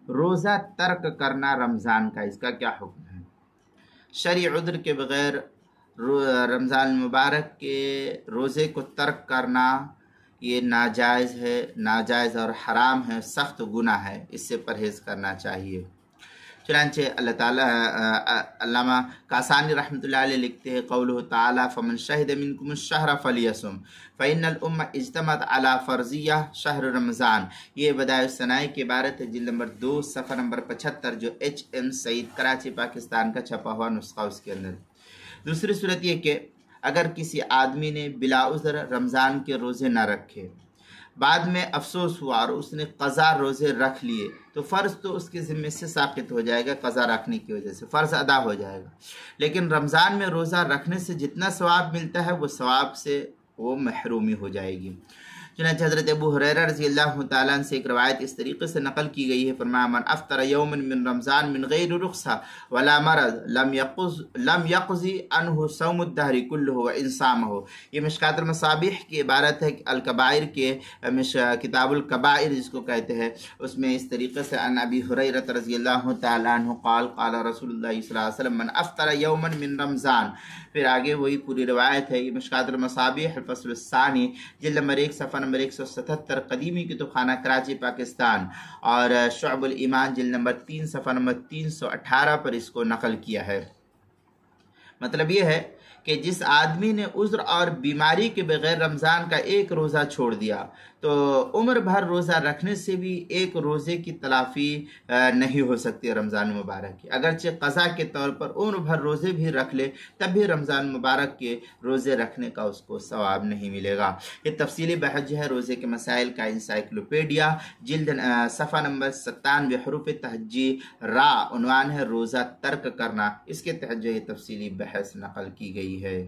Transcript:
روزہ ترک کرنا رمضان کا، اس کا کیا حکم ہے؟ شرعی عذر کے بغیر رمضان المبارک کے روزے کو ترک کرنا یہ ناجائز ہے، ناجائز اور حرام ہے، سخت گناہ ہے، اس سے پرہیز کرنا چاہیے۔ چنانچہ اللہ تعالیٰ علامہ کاسانی رحمۃ اللہ علیہ لکھتے ہیں قولہ تعالیٰ فمن شہد منکم الشہر فلیصم فإن الامہ اجتمعت علی فرضیہ شہر رمضان۔ یہ بدائع الثناء کی عبارت ہے، جلد نمبر 2 صفحہ نمبر 75، جو HM سعید کراچی پاکستان کا چھپا ہوا نسخہ اس کے اندر۔ دوسری صورت یہ کہ اگر کسی آدمی نے بلا عذر رمضان کے روزے نہ رکھے، بعد میں افسوس ہوا اور اس نے قضا روزے رکھ لیے، تو فرض تو اس کے ذمے سے ساقط ہو جائے گا، قضا رکھنے کی وجہ سے فرض ادا ہو جائے گا، لیکن رمضان میں روزہ رکھنے سے جتنا ثواب ملتا ہے وہ ثواب سے وہ محرومی ہو جائے گی۔ چنانچہ حضرت ابو ہریرہ رضی اللہ تعالیٰ عنہ سے ایک روایت اس طریقے سے نقل کی گئی ہے، فرمایا من افطر یوما من رمضان من غیر رخصہ ولا مرض لم یقضی عنہ صوم الدہر کلہ وان صامہ۔ یہ مشکوٰۃ المصابیح کی عبارت ہے، الکبائر کے کتاب الکبائر جس کو کہتے ہیں، اس میں اس طریقے سے عن ابی ہریرہ رضی اللہ تعالیٰ عنہ قال قال رسول اللہ صلی اللہ علیہ وسلم من افطر یوما من رمضان، پھر آگے وہی پوری روایت ہے۔ یہ مشکوٰۃ المصابیح الفصل الثانی جلد نمبر 1 صفحہ نمبر 177، قدیمی کتب خانہ کراچی پاکستان، اور شعب الایمان جلد نمبر 3 صفحہ نمبر 318 پر اس کو نقل کیا ہے۔ مطلب یہ ہے کہ جس آدمی نے عذر اور بیماری کے بغیر رمضان کا ایک روزہ چھوڑ دیا تو عمر بھر روزہ رکھنے سے بھی ایک روزے کی تلافی نہیں ہو سکتی رمضان مبارک کی، اگرچہ قضا کے طور پر عمر بھر روزے بھی رکھ لے تب بھی رمضان مبارک کے روزے رکھنے کا اس کو ثواب نہیں ملے گا۔ یہ تفصیلی بحث جو ہے روزے کے مسائل کا انسائکلوپیڈیا جلد صفحہ نمبر 97 حروف تہجی را، عنوان ہے روزہ ترک کرنا، اس کے تحت جو یہ تفصیلی بحث نقل کی گئی ہے۔